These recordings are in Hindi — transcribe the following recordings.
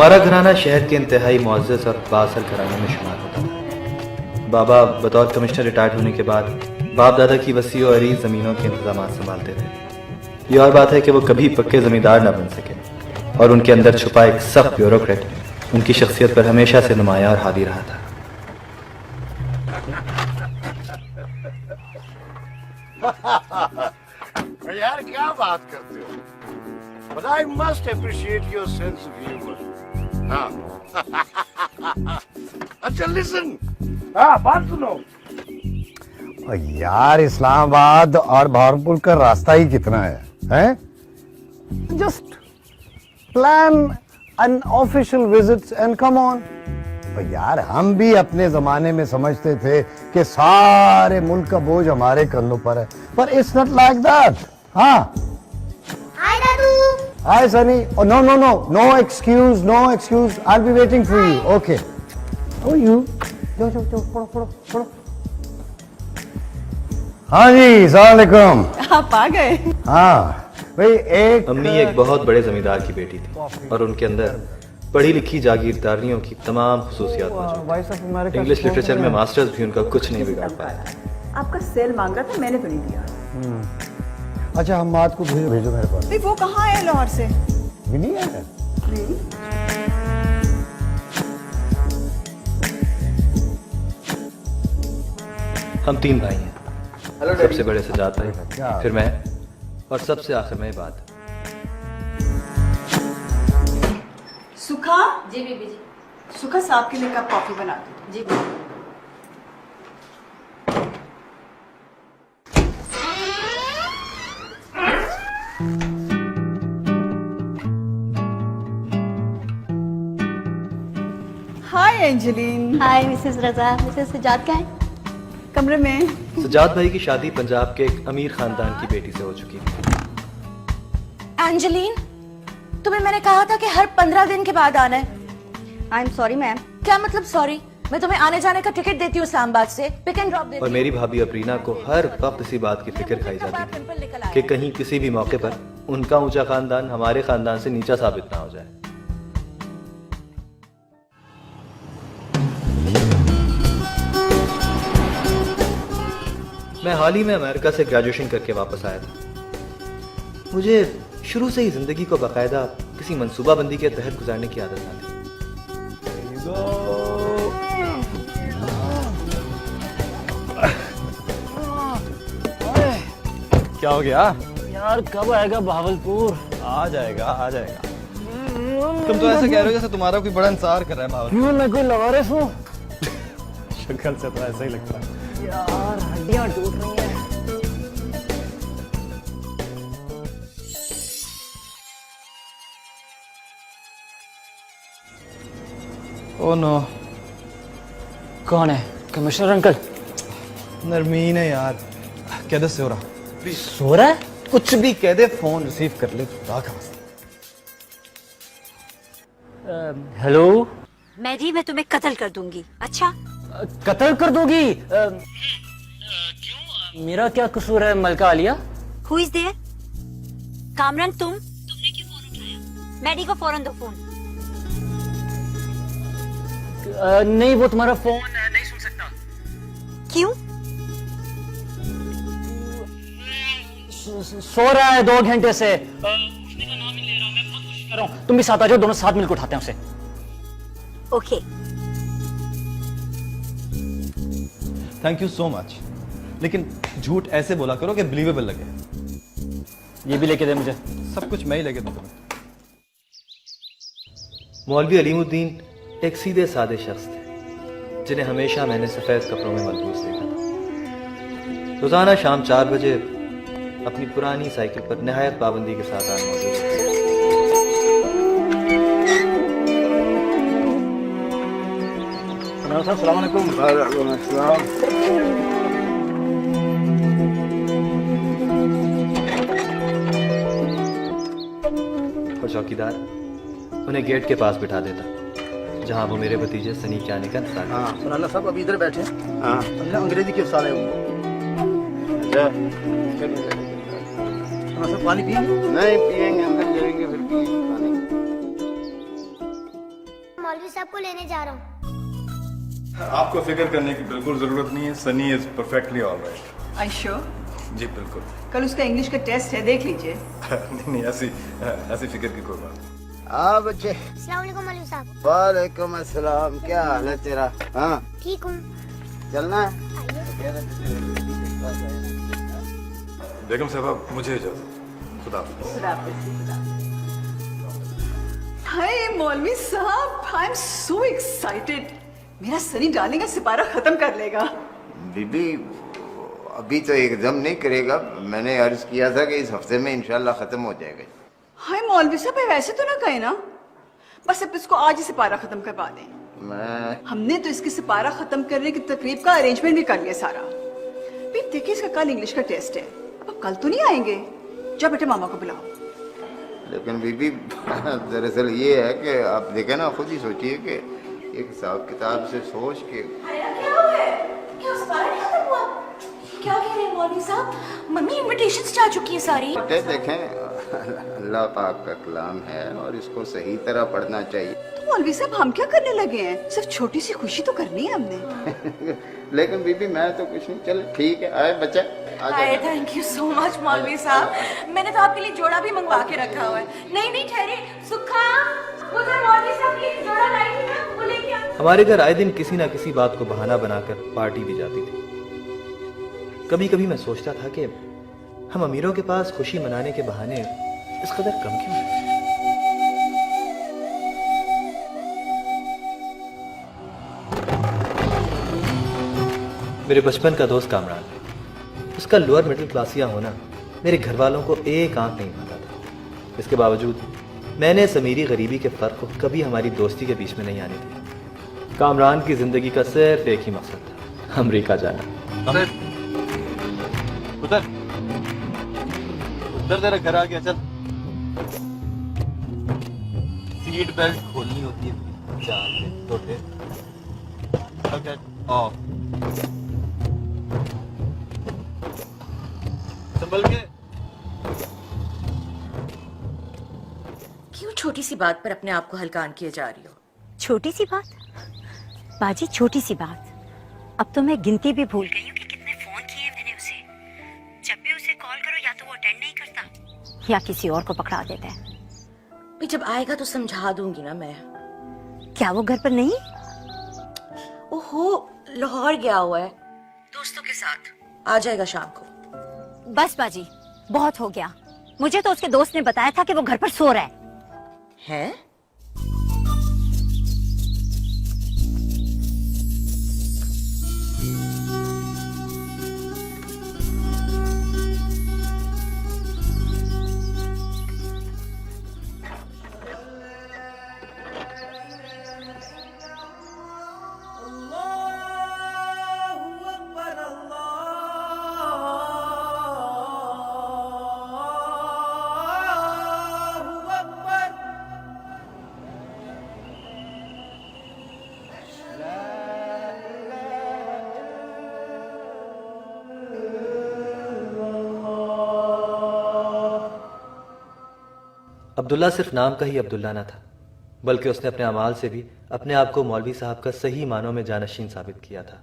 हमारा घराना शहर के इंतहाई मुअज़्ज़ज़ और बाअसर घराने में शुमार होता था। बाबा बतौर कमिश्नर रिटायर्ड होने के बाद बाप दादा की वसी और अरीज़ ज़मीनों के इंतजाम संभालते थे। ये और बात है कि वो कभी पक्के ज़मींदार न बन सके और उनके अंदर छुपा एक सख्त ब्यूरोक्रेट उनकी शख्सियत पर हमेशा से नुमायां और हावी रहा था। यार क्या बात करते हो? But I must appreciate your sense of humor. हाँ। अच्छा listen. हाँ बात सुनो। और यार इस्लामाबाद और बहरमपुर का रास्ता ही कितना है? हैं? Just plan an official visit and come on. और यार हम भी अपने जमाने में समझते थे कि सारे मुल्क का बोझ हमारे कंधों पर है, पर it's not like that. हाँ. Hi, Dadu. Hi, Sunny. Oh, no excuse. I'll be waiting for you. Okay. How are you? Jo, पढ़ो. हाँ जी, अस्सलाम वालेकुम। आप आ गए। हाँ, भाई एक अम्मी एक बहुत बड़े जमींदार की बेटी थी और उनके अंदर पढ़ी लिखी जागीरदारियों की तमाम खुसूसियात मौजूद। इंग्लिश लिटरेचर में मास्टर्स भी उनका कुछ नहीं बिगाड़ पाया। आपका सेल मांग रहा था, मैंने तो नहीं दिया। अच्छा हम्माद को भेजो मेरे पास। नहीं, वो कहाँ है लाहौर से? भी नहीं आया? नहीं। हम 3 भाई हैं। सबसे बड़े सजाद भाई, फिर मैं और सबसे आखिर में बात। सुखा। जी बीबी जी। सुखा साहब के लिए कप कॉफी बना दो। जी बीबी। हाय एंजेलिन। हाय मिसेस रजा। मिसेस सजाद कहाँ है? कमरे में। सजाद भाई की शादी पंजाब के एक अमीर खानदान की बेटी से हो चुकी है। एंजेलिन, तुम्हें मैंने कहा था कि हर 15 दिन के बाद आना है। I am sorry ma'am. क्या मतलब सॉरी? मैं तुम्हें आने जाने का टिकट देती हूँ इस्लामाबाद से, पिक एंड ड्रॉप देती और हूँ। मेरी भाभी अबरीना को हर वक्त इसी बात की फिक्र खाई जाती है कि कहीं किसी भी मौके पर उनका ऊंचा खानदान हमारे खानदान से नीचा साबित ना हो जाए। मैं हाल ही में अमेरिका से ग्रेजुएशन करके वापस आया था। मुझे शुरू से ही जिंदगी को बाकायदा किसी मंसूबाबंदी के तहत गुजारने की आदत ना थी। क्या हो गया यार? कब आएगा भावलपुर? आ जाएगा। तुम तो ऐसे कह रहे हो जैसे तुम्हारा कोई बड़ा इंतजार कर रहा है भावलपुर। क्यों, मैं कोई लवारिस हूँ? शक्ल से तो ऐसा ही लगता है। यार हड्डियां टूट रही हैं। Oh no. कौन है? Commissioner uncle? नरमीन है यार। कह दे सो रहा। सो रहा है? कुछ भी कह दे, फोन रिसीव कर ले। हेलो। मैं तुम्हें कत्ल कर दूंगी। अच्छा, कत्ल कर दोगी? मेरा क्या कसूर है Malka Aliya? Who is there? Kamran, तुमने क्यों फोन उठाया? मैडी को फौरन दो फोन। नहीं, वो तुम्हारा फोन नहीं सुन सकता। क्यों? सो रहा है 2 घंटे से। उठने का नाम ही ले रहा हूं। मैं बहुत कोशिश कर रहा हूं। तुम भी साथ आ जाओ, दोनों साथ मिलकर उठाते हैं उसे। Okay. Thank you so much, लेकिन झूठ ऐसे बोला करो कि बिलीवेबल लगे। ये भी लेके दे मुझे। सब कुछ मैं ही लेके दूंगा। मौलवी अलीमुद्दीन एक सीधे साधे शख्स थे जिन्हें हमेशा मैंने सफेद कपड़ों में मलबूस देखा था। रोजाना शाम 4 बजे अपनी पुरानी साइकिल पर निहायत पाबंदी के साथ आना मौजूद थे। अस्सलाम वालेकुम। वालेकुम अस्सलाम। और चौकीदार उन्हें गेट के पास बिठा देता जहां वो मेरे भतीजे सनी के आने का इंतजार करते। हाँ सुनाला साहब अभी इधर बैठे। हाँ अंग्रेजी के साले पानी पिएंगे? नहीं पिएंगे, अंदर जाएंगे फिर पिएंगे पानी। साहब को लेने जा रहा हूँ। आपको फिक्र करने की बिल्कुल जरूरत नहीं है। Sunny is perfectly alright. I sure? जी बिल्कुल। कल उसका इंग्लिश का टेस्ट है, देख लीजिए। नहीं ऐसी फिक्र की कोई बात नहीं। हाँ बच्चे। अस्सलाम वालेकुम मौलवी साहब। वालेकुम अस्सलाम। क्या हाल है तेरा? हाँ ठीक हूँ। चलना है? बेगम साहब मुझे इजाजत। खुदा हाफिज़। हाय मौलवी साहब, आई एम सो एक्साइटेड। मेरा सनी डार्लिंग का सिपारा खत्म कर लेगा। बीबी अभी तो एकदम नहीं करेगा। मैंने अर्ज किया था कि इस हफ्ते में इंशाल्लाह खत्म हो जाएगा। हाय मौलवी साहब, वैसे तो ना कहे ना, बस अब इसको आज ही सिपारा खत्म करवा दें। हमने तो इसके सिपारा खत्म करने की तकरीब का अरेंजमेंट भी कर लिया सारा। भी देखिए, इसका कल इंग्लिश का टेस्ट है। अब कल तो नहीं आएंगे। जा बेटे मामा को बुलाओ। लेकिन बीबी दरअसल ये है कि आप देखें ना, खुद ही सोचिए कि एक हिसाब किताब से सोच के क्या कह रहे हैं मौलवी साहब? मम्मी इनविटेशंस जा चुकी है सारी। बेटे देखें, अल्लाह पाक का कलाम है और इसको सही तरह पढ़ना चाहिए। तो मौलवी साहब हम क्या करने लगे हैं? सिर्फ छोटी सी खुशी तो करनी है हमने। लेकिन बीबी मैं तो कुछ नहीं। चल ठीक है, आए बच्चा हाय, थैंक यू सो मच मौलवी साहब। मैंने तो आपके लिए जोड़ा भी मंगवा के रखा हुआ है। नहीं ठहरे, सुखा उधर मौलवी साहब के लिए जोड़ा लाई थी ना, वो लेके आ। हमारे घर आए दिन किसी ना किसी बात को बहाना बनाकर पार्टी दी जाती थी। कभी कभी मैं सोचता था कि हम अमीरों के पास खुशी मनाने के बहाने इस कदर कम क्यों हैं? मेरे बचपन का दोस्त कामरान, उसका लोअर मिडिल क्लासिया होना मेरे घर वालों को एक आंख नहीं भाता था। इसके बावजूद मैंने इस अमीरी गरीबी के फर्क को कभी हमारी दोस्ती के बीच में नहीं आने दिया। कामरान की जिंदगी का सिर्फ एक ही मकसद था, अमेरिका जाना। उधर उधर तेरा घर आ गया। चल, सीट बेल्ट खोलनी होती है। चार तो थे। Okay of. संभल के। क्यों छोटी सी बात पर अपने आप को हल्कान किए जा रही हो? छोटी सी बात बाजी, छोटी सी बात। अब तो मैं गिनती भी भूल गई हूँ कि कितने फोन किए मैंने उसे। जब भी उसे कॉल करो या तो वो अटेंड नहीं करता या किसी और को पकड़ा देता है। भी जब आएगा तो समझा दूंगी ना मैं। क्या वो घर पर नहीं? ओहो, लाहौर गया हुआ है दोस्तों के साथ। आ जाएगा शाम को। बस बाजी, बहुत हो गया। मुझे तो उसके दोस्त ने बताया था कि वो घर पर सो रहा है। अब्दुल्ला सिर्फ नाम का ही अब्दुल्ला ना था, बल्कि उसने अपने अमाल से भी अपने आप को मौलवी साहब का सही मानों में जानशीन साबित किया था।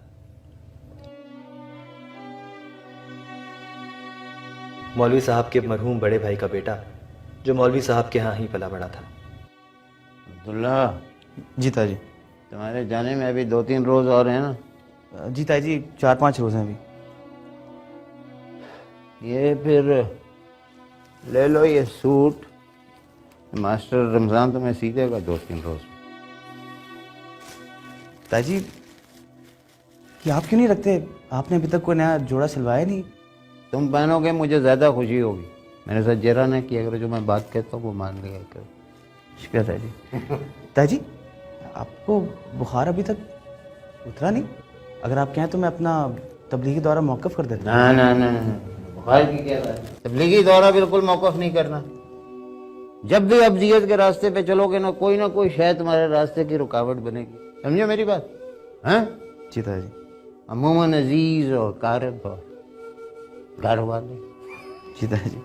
मौलवी साहब के मरहूम बड़े भाई का बेटा, जो मौलवी साहब के यहाँ ही पला बड़ा था। अब्दुल्ला। जी ताजी। तुम्हारे जाने में अभी 2-3 रोज और हैं ना? जी ताजी, 4-5 रोज हैं अभी। ये फिर ले लो ये सूट। मास्टर रमजान तुम्हें सीखेगा 2-3 रोज। ताजी, ये आप क्यों नहीं रखते? आपने अभी तक कोई नया जोड़ा सिलवाया नहीं। तुम पहनोगे मुझे ज्यादा खुशी होगी। मेरे साथ जरा ना किया करो, जो मैं बात कहता हूँ वो मान लिया करो। शुक्रिया ताजी। ताजी, आपको बुखार अभी तक उतरा नहीं? अगर आप कहें तो मैं अपना तबलीगी दौरा मौकफ कर देता हूँ। ना, बुखार की क्या बात है? तबलीगी दौरा बिल्कुल मौकफ नहीं करना। जब भी अब्दियत के रास्ते पे चलोगे ना कोई शायद तुम्हारे रास्ते की रुकावट बनेगी। समझो मेरी बात? हैं? जी ताजी। अमूमन अजीज और कारब और घर वाले। जी ताजी।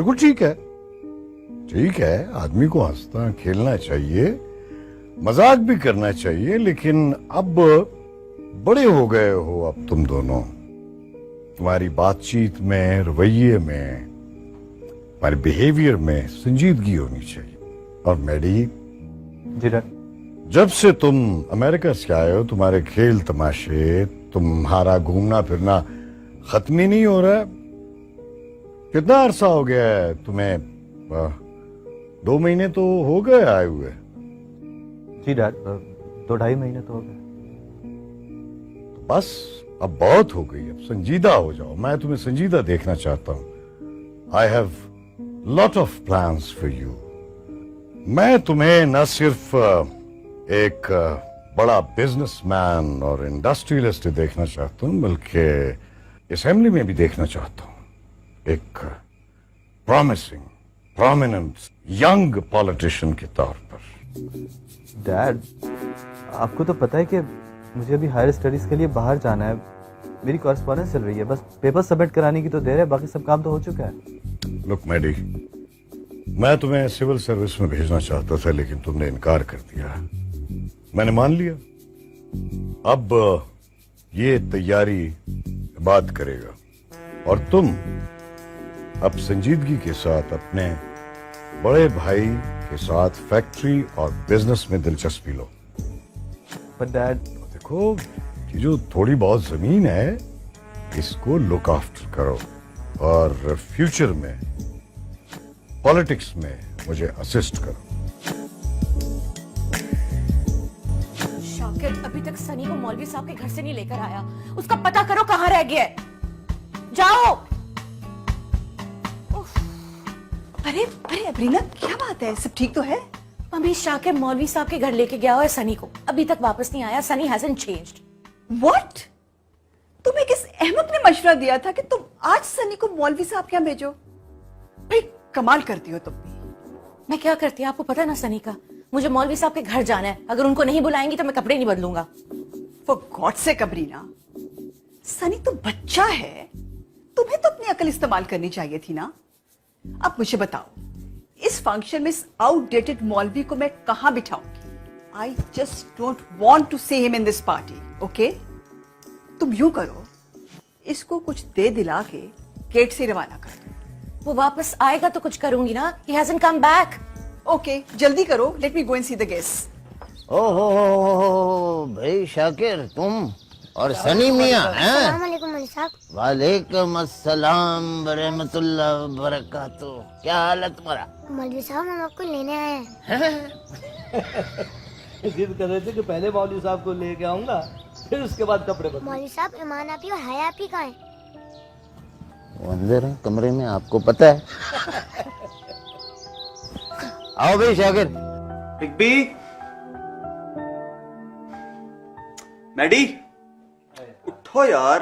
बिल्कुल ठीक है, ठीक है। आदमी को हंसना खेलना चाहिए, मजाक भी करना चाहिए, लेकिन अब बड़े हो गए हो अब तुम दोनों। तुम्हारी बातचीत में, रवैये में, तुम्हारे बिहेवियर में संजीदगी होनी चाहिए। और मैडी, जी डैड। जब से तुम अमेरिका से आए हो, तुम्हारे खेल तमाशे, तुम्हारा घूमना फिरना खत्म ही नहीं हो रहा है। कितना अरसा हो गया है तुम्हें? 2 महीने तो हो गए आए हुए। जी डैड, 2-2.5 महीने तो हो गए। बस अब बहुत हो गई, अब संजीदा हो जाओ। मैं तुम्हें संजीदा देखना चाहता हूं। I have lot of plans for you. मैं तुम्हें न सिर्फ एक बड़ा बिजनेसमैन और इंडस्ट्रियलिस्ट देखना चाहता हूं, बल्कि असेंबली में भी देखना चाहता हूं एक प्रॉमिसिंग, प्रोमिनेंट यंग पॉलिटिशियन के तौर पर। डैड, आपको तो पता है कि मुझे अभी हायर स्टडीज के लिए बाहर जाना है। मेरी कॉरेस्पॉन्डेंस चल रही है, बस पेपर सबमिट कराने की तो देर है, बाकी सब काम तो हो चुका है। लुक मैडी, मैं तुम्हें सिविल सर्विस में भेजना चाहता था, लेकिन तुमने इनकार कर दिया। मैंने मान लिया। अब ये तैयारी बात करेगा, और तुम अब संजीदगी के साथ अपने बड़े भाई के साथ फैक्ट्री और बिजनेस में दिलचस्पी लो। पर डैड, देखो, ये जो थोड़ी बहुत जमीन है, इसको लुक आफ्टर करो, और फ्यूचर में पॉलिटिक्स में मुझे असिस्ट करो। शाकिर अभी तक सनी को मौलवी साहब के घर से नहीं लेकर आया। उसका पता करो कहाँ रह गया है। जाओ। अरे अरे अबरीना, क्या बात है? सब ठीक तो है? मम्मी, शाकिर मौलवी साहब के घर लेके गया हुआ है सनी को, अभी तक वापस नहीं आया। Sunny hasn't changed. व्हाट? तुम्हें किस अहमक ने मशवरा दिया था कि तुम आज सनी को मौलवी साहब के यहाँ भेजो? भाई कमाल करती हो तुम भी। मैं क्या करती है आपको पता है ना सनी का? मुझे मौलवी साहब के घर जाना है, अगर उनको नहीं बुलाएंगी तो मैं कपड़े नहीं बदलूंगा। फॉर गॉड से अबरीना, सनी तो बच्चा है, तुम्हें तो अपनी अकल इस्तेमाल करनी चाहिए थी ना। अब मुझे बताओ, इस फंक्शन में इस आउटडेटेड मौलवी को मैं कहां बिठाऊंगी? I just don't want to see him in this party, okay? तुम यूं करो, इसको कुछ दे दिला के गेट से रवाना कर दो। वो वापस आएगा तो कुछ करूंगी ना। He hasn't come back. Okay, जल्दी करो, let me go and see the guest. ओहो भाई शाकिर, तुम और सनी मियां हैं? अस्सलाम वालेकुम मौलवी साहब। वालेकुम अस्सलाम रहमतुल्लाह बरकातुहू। क्या हाल है तुम्हारा? मौलवी साहब, हम आपको लेने आए हैं। जिद कर रहे थे कि पहले मौलवी साहब को लेके आऊंगा, फिर उसके बाद कपड़े बदलूंगा। मौलवी साहब, ईमान आपी और हया आपी कहाँ है? वो अंदर है कमरे में, आपको पता है। आओ भाई शाकिर। बिग बी, मैडी, उठो यार।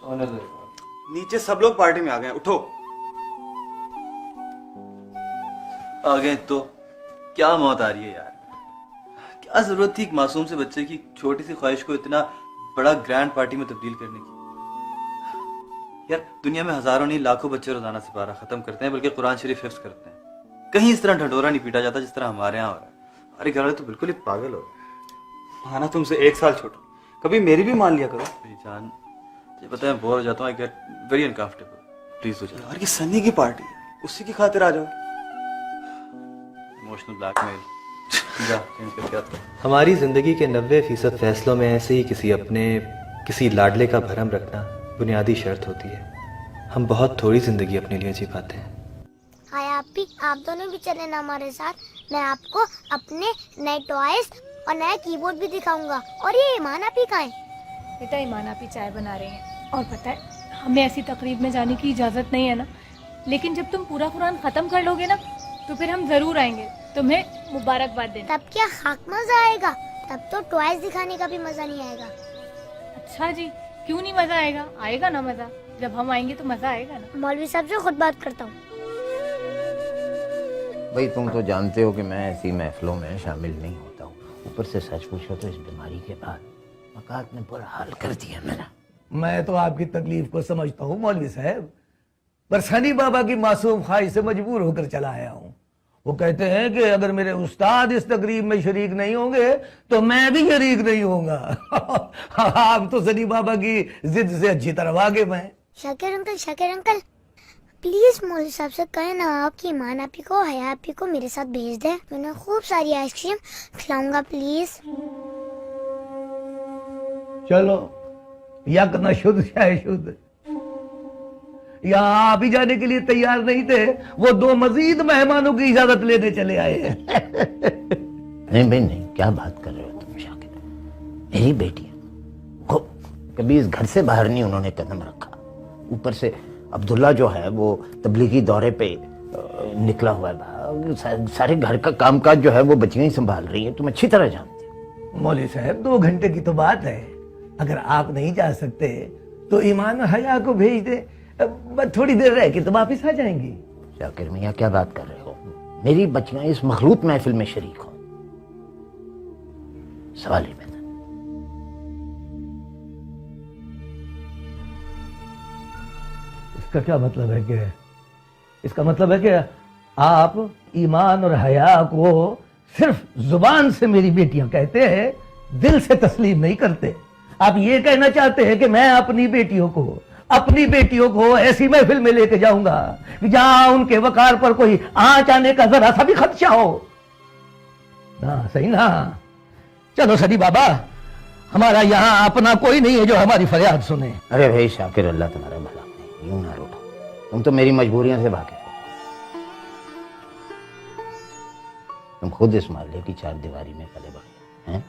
नीचे सब लोग पार्टी में आ गए, उठो। आ गए तो क्या मौत आ रही है यार? क्या जरूरत थी एक मासूम से बच्चे की छोटी सी ख्वाहिश को इतना बड़ा ग्रैंड पार्टी में तब्दील करने की? यार, दुनिया में हजारों नहीं लाखों बच्चे रोजाना सिपारा खत्म करते हैं, बल्कि कुरान शरीफ हिफ्ज करते हैं। कहीं इस तरह ढंढोरा नहीं पीटा जाता जिस तरह हमारे यहाँ हो रहा है। अरे घर वाले तो बिल्कुल ही पागल हो रहे। माना तुमसे 1 साल छोटा, कभी मेरी भी मान लिया करो। मेरी जान, मुझे पता है बोर हो जाता हूँ, I get very uncomfortable. Please हो जाओ। यार ये सनी की पार्टी है, उसी की खातिर आ जाओ। Emotional blackmail. हमारी जिंदगी के 90% फैसलों में ऐसे ही किसी अपने, किसी लाडले का भरम रखना बुनियादी शर्त होती है। हम बहुत थोड़ी जिंदगी अपने लिए जी पाते हैं। हाय आपी, आप दोनों भी चले ना हमारे साथ। मैं आपको अपने नए टॉयज और नया कीबोर्ड भी दिखाऊंगा। और ये ईमान आपी कहाँ है? बेटा, ईमान आपी चाय बना रहे हैं, और पता है हमें ऐसी तकरीब में जाने की इजाजत नहीं है ना, लेकिन जब तुम पूरा कुरान खत्म कर लोगे ना तो फिर हम जरूर आएंगे तुम्हें मुबारकबाद देने। तब क्या खाक मजा आएगा? तब तो टॉयज दिखाने का भी मजा नहीं आएगा। अच्छा जी, क्यों नहीं मजा आएगा? आएगा ना मजा, जब हम आएंगे तो मजा आएगा ना। मौलवी साहब से खुद बात करता हूँ। भाई तुम तो जानते हो कि मैं ऐसी महफिलों में शामिल नहीं होता हूँ। ऊपर से सच पूछो तो इस बीमारी के बाद मकात ने बुरा हाल कर दिया मेरा। मैं तो आपकी तकलीफ को समझता हूँ मौलवी साहब, पर सनी बाबा की मासूम ख्वाहिश से मजबूर होकर चला आया हूँ। वो कहते हैं कि अगर मेरे उस्ताद इस तकरीब में शरीक नहीं होंगे तो मैं भी शरीक नहीं होऊंगा। आप तो सनी बाबा की जिद से अच्छी तरह वाकिफ हैं। शाकिर अंकल प्लीज मौलवी साहब से कहें ना आपकी ईमान आपी को हया आपी को मेरे साथ भेज दे, तो उन्हें खूब सारी आइसक्रीम खिलाऊंगा प्लीज। चलो यक न शुद्ध शाय शुद्ध। यहाँ आप ही जाने के लिए तैयार नहीं थे, वो 2 मजीद मेहमानों की इजाजत लेने चले आए हैं। नहीं भाई नहीं, क्या बात कर रहे हो तुम शाकिर? मेरी बेटी है, वो कभी इस घर से बाहर नहीं उन्होंने कदम रखा। ऊपर से अब्दुल्ला जो है वो तबलीगी दौरे पे निकला हुआ है, सारे घर का कामकाज जो है वो बच्चियां ही संभाल रही है, तुम अच्छी तरह जानते हो। मौलवी साहब 2 घंटे की तो बात है, अगर आप नहीं जा सकते तो ईमान और हया को भेज दे, थोड़ी देर रह के तो वापिस आ जाएंगी। शाकिर मियाँ क्या बात कर रहे हो? मेरी बच्चियां इस मखलूत महफिल में शरीक हो, सवाल ही पैदा। इसका क्या मतलब है कि इसका मतलब है कि आप ईमान और हया को सिर्फ जुबान से मेरी बेटियां कहते हैं, दिल से तस्लीम नहीं करते। आप ये कहना चाहते हैं कि मैं अपनी बेटियों को ऐसी महफिल में लेके जाऊंगा कि जहां उनके वकार पर कोई आंच आने का जरा सा भी खदशा हो ना? सही ना? चलो सनी बाबा, हमारा यहाँ अपना कोई नहीं है जो हमारी फरियाद सुने। अरे भाई शाकिर, अल्लाह तुम्हारा भला करे, यूं ना रोना, तुम तो मेरी मजबूरियों से वाकिफ हो। तुम खुद इस मोहल्ले की 4 दीवारी में पले बढ़े हैं।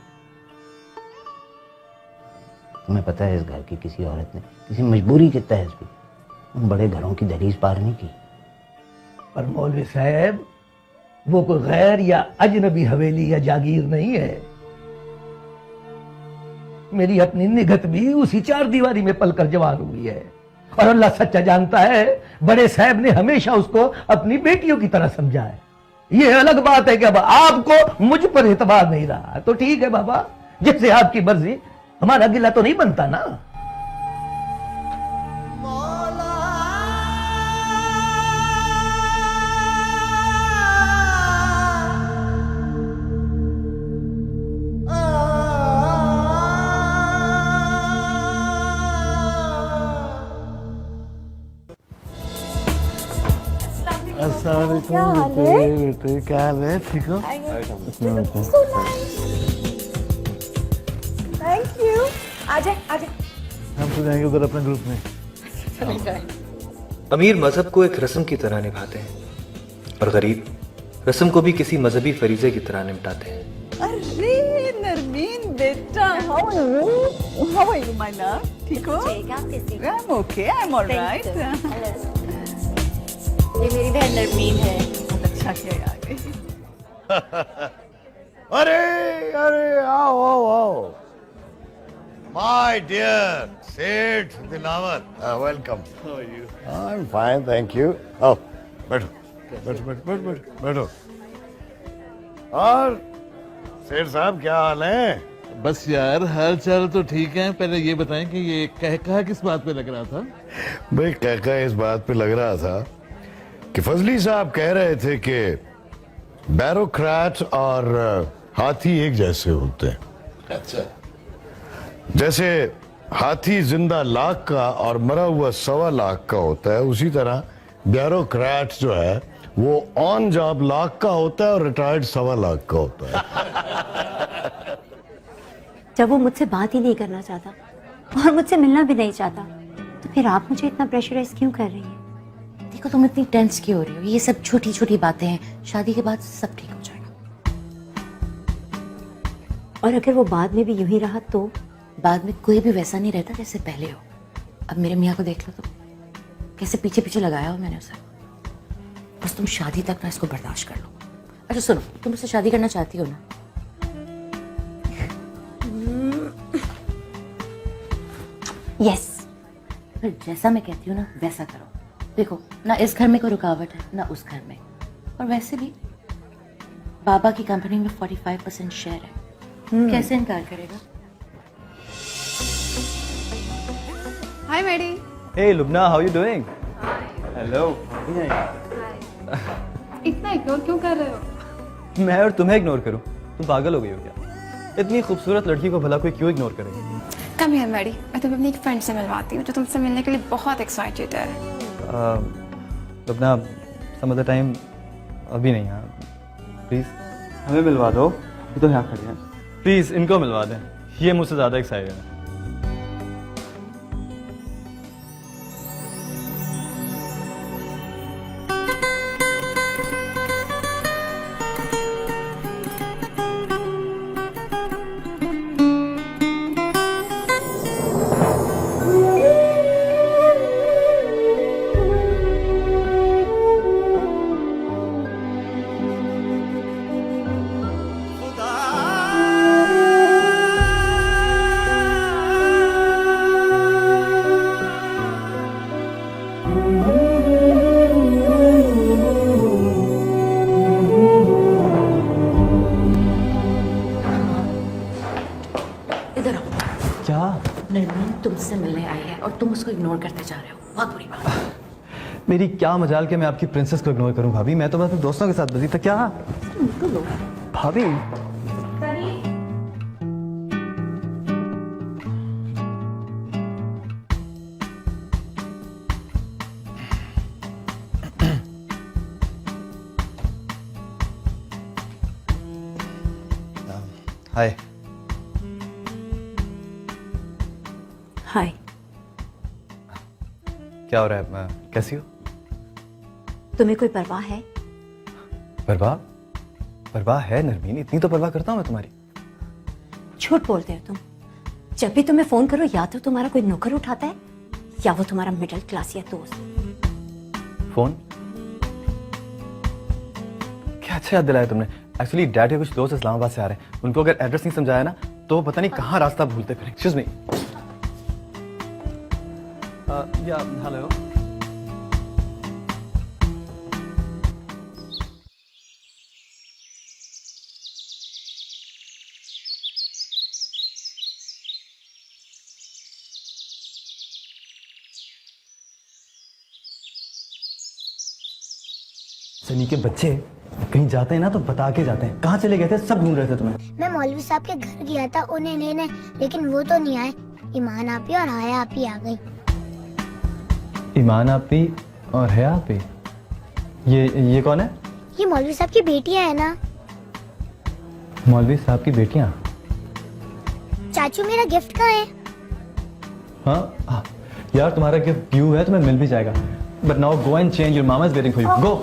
तुम्हें पता है इस घर की किसी औरत ने किसी मजबूरी के तहत भी उन बड़े घरों की दहलीज पार नहीं की। पर मौलवी साहब, वो कोई गैर या अजनबी हवेली या जागीर नहीं है। मेरी अपनी निगत भी उसी 4 दीवारी में पलकर जवान हुई है, और अल्लाह सच्चा जानता है बड़े साहब ने हमेशा उसको अपनी बेटियों की तरह समझा है। ये अलग बात है कि अब आपको मुझ पर एतबार नहीं रहा, तो ठीक है बाबा, जैसे आपकी मर्जी, हमारा गिला तो नहीं बनता ना। क्या हाल है? क्या हाल है? ठीक हो? Thank you. आजा आजा। हम तो जाएंगे उधर अपने ग्रुप में। अमीर मजहब को एक रस्म की तरह निभाते हैं और गरीब रस्म को भी किसी मजहबी फरीजे की तरह निपटाते हैं। अरे नरमीन बेटा, how are you my love? ठीक हो? I am okay, I am alright. ये मेरी बहन नरमीन है। अच्छा किया आ गई। अरे आओ आओ आओ। My dear Seth Dilawar, welcome. How are you? I am fine, thank you. आओ बैठो बैठो बैठो बैठो बैठो। और सेठ साहब क्या हाल है? बस यार हाल चाल तो ठीक है। पहले ये बताएं कि ये कहका किस बात पे लग रहा था? भाई कहका इस बात पे लग रहा था कि फजली साहब कह रहे थे कि बैरोक्रेट और हाथी एक जैसे होते हैं। अच्छा। जैसे हाथी जिंदा लाख का और मरा हुआ 1.25 लाख का होता है, उसी तरह ब्यूरोक्रेट जो है वो ऑन जॉब लाख का होता है और रिटायर्ड 1.25 लाख का होता है। जब वो मुझसे बात ही नहीं करना चाहता और मुझसे मिलना भी नहीं चाहता, तो फिर आप मुझे इतना प्रेशराइज क्यों कर रही हैं? देखो तुम इतनी टेंस क्यों हो रही हो? ये सब छोटी छोटी बातें हैं, शादी के बाद सब ठीक हो जाएगा। और अगर वो बाद में भी यूं ही रहा तो? बाद में कोई भी वैसा नहीं रहता जैसे पहले हो। अब मेरे मियाँ को देख लो तो कैसे पीछे पीछे लगाया हो मैंने उसे। बस तुम शादी तक ना इसको बर्दाश्त कर लो। अच्छा सुनो, तुम मुझसे शादी करना चाहती हो ना? यस। फिर जैसा मैं कहती हूँ ना वैसा करो। देखो ना इस घर में कोई रुकावट है ना उस घर में, और वैसे भी बाबा की कंपनी में 45% शेयर है, कैसे इनकार करेगा? Hi Maddy. Hey Lubna, how you doing? Hello. इतना इग्नोर क्यों कर रहे हो? मैं और तुम्हें इग्नोर करूं? तुम पागल हो गई हो क्या? इतनी खूबसूरत लड़की को भला कोई क्यों इग्नोर करेगा? कम हियर मैडी, मैं तुम्हें अपनी एक फ्रेंड से मिलवाती हूँ जो तुमसे मिलने के लिए बहुत एक्साइटेड है। तो अपना सम अदर टाइम, अभी नहीं। हाँ प्लीज़ हमें मिलवा दो, ये तो यहाँ खड़े हैं। प्लीज़ इनको मिलवा दें, ये मुझसे ज़्यादा एक्साइटेड है। नरमीन तुमसे मिलने आई है और तुम उसको इग्नोर करते जा रहे हो, बहुत बुरी बात है। मेरी क्या मजाल कि मैं आपकी प्रिंसेस को इग्नोर करूं भाभी, मैं तो बस अपने दोस्तों के साथ बिजी था। क्या भाभी? हाय। हाय। क्या हो रहा है? कैसी हो? तुम्हें कोई परवाह है? परवाह? परवाह है नरमीन, इतनी तो परवाह करता हूँ मैं तुम्हारी। झूठ बोलते हो तुम। जब भी तुम्हें फोन करो या तो तुम्हारा कोई नौकर उठाता है या वो तुम्हारा मिडिल क्लास या दोस्त। फोन? क्या अच्छा याद दिलाया तुमने। एक्चुअली डैड के कुछ दोस्त इस्लामाबाद से आ रहे हैं, उनको अगर एड्रेस नहीं समझाया ना तो पता नहीं कहाँ रास्ता भूलते फिर। Excuse me. या हेलो। सनी के बच्चे कहीं जाते हैं ना तो बता के जाते हैं। कहाँ चले गए थे? सब ढूंढ रहे थे तुम्हें। मैं मौलवी साहब के घर गया था उन्हें लेने, लेकिन वो तो नहीं आए। ईमान आपी और हाया आपी आ गई। ईमान आपी और हया आपी? ये कौन है? ये मौलवी साहब की बेटियां है ना। मौलवी साहब की बेटियां? चाचू मेरा गिफ्ट कहाँ है? हाँ यार तुम्हारा गिफ्ट ड्यू है, तुम्हें मिल भी जाएगा। But now go and change, your mama is waiting for you. Go.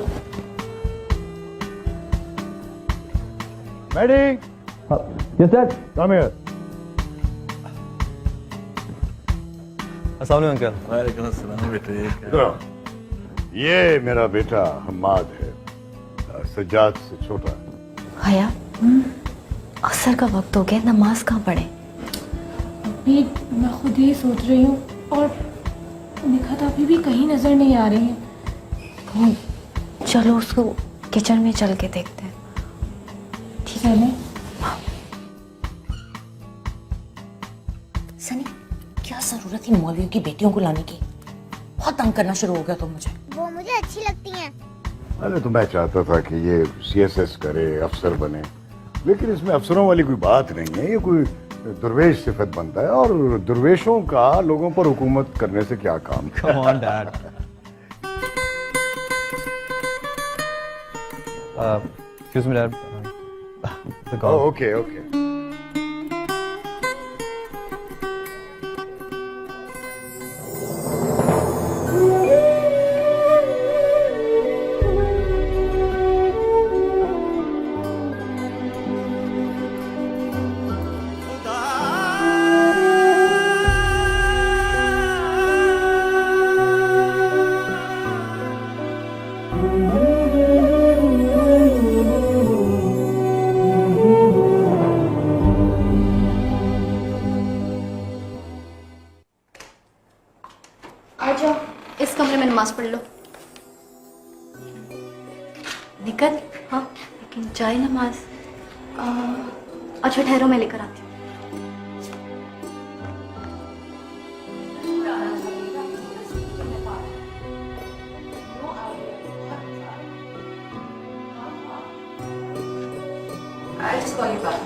Maddy. Yes dad. Come here. अस्सलाम वालेकुम अंकल। वालेकुम अस्सलाम बेटे। ये मेरा बेटा हम्माद है, सज्जाद से छोटा है। हया, असर का वक्त हो गया, नमाज कहाँ पढ़े? अभी मैं खुद ही सोच रही हूँ, और निखत अभी भी कहीं नजर नहीं आ रही है। चलो उसको किचन में चल के देखते हैं। ठीक है। सनी, क्या जरूरत थी मौलवियों की बेटियों को लाने की? बहुत तंग करना शुरू हो गया तुम मुझे। वो मुझे अच्छी लगती हैं। अरे तो मैं चाहता था कि ये CSS करे, अफसर बने, लेकिन इसमें अफसरों वाली कोई बात नहीं है। ये कोई दुर्वेश सिफत बनता है, और दुर्वेशों का लोगों पर हुकूमत करने से क्या काम। Come on, Dad. Excuse me, Dad. The call. Oh, okay, okay. आ जाओ, इस कमरे में नमाज पढ़ लो। निकल। हाँ, लेकिन जाए नमाज। अच्छा ठहरो, मैं लेकर आती हूँ। I'll just call you back.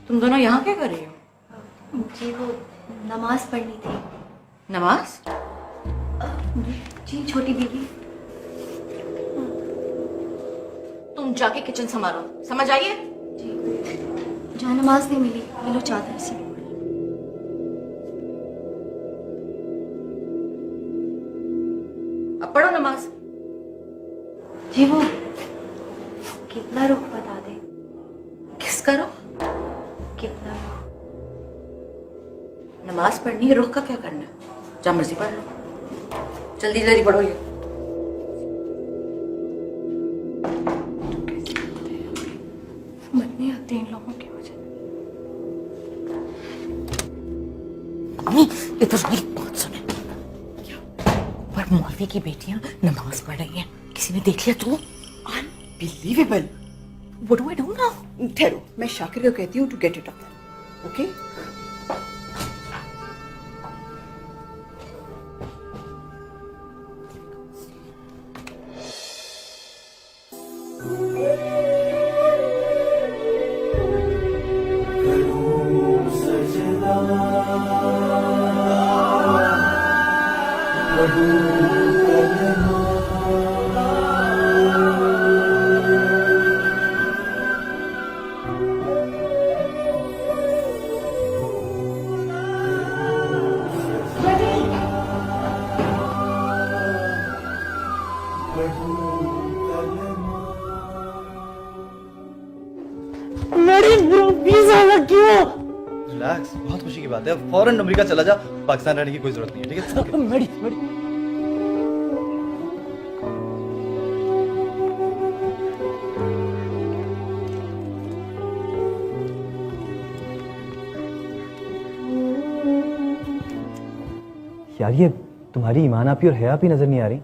तुम दोनों यहाँ क्या कर रही हो? जी वो नमाज पढ़नी थी। नमाज? जी छोटी बीबी। तुम जाके किचन संभालो, समझ आइए? जहाँ नमाज नहीं मिली ये लो चादर से। अब पढ़ो नमाज। जी वो कितना रुख बता दे। किसका रुख? कितना रुख? नमाज पढ़नी है, रुख का क्या करना है? जहाँ मर्जी पढ़ लो, जल्दी जल्दी पढ़ो ये। समझ नहीं आती इन लोगों की मुझे। इधर मेरी बात सुने। पर मौलवी की बेटियां नमाज पढ़ रही हैं, किसी ने देख लिया तो? Unbelievable. What do I do now? ठहरो, मैं शाकिर को कहती हूँ to get it up, okay? Relax, बहुत खुशी की बात है। अब फौरन अमेरिका चला जा, पाकिस्तान रहने की कोई जरूरत नहीं है, ठीक है? मेरी मेरी यार ये तुम्हारी ईमान आपी और हया आपी नजर नहीं आ रही।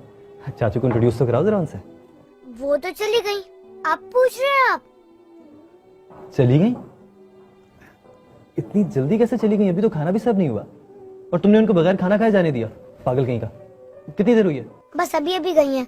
चाचू को इंट्रोड्यूस तो कराओ जरा उनसे। वो तो चली गई, आप पूछ रहे हैं आप? चली गई? इतनी जल्दी कैसे चली गई? अभी तो खाना भी सब नहीं हुआ और तुमने उनको बगैर खाना खाए जाने दिया। पागल कहीं का। कितनी देर हुई है? बस अभी अभी गई हैं।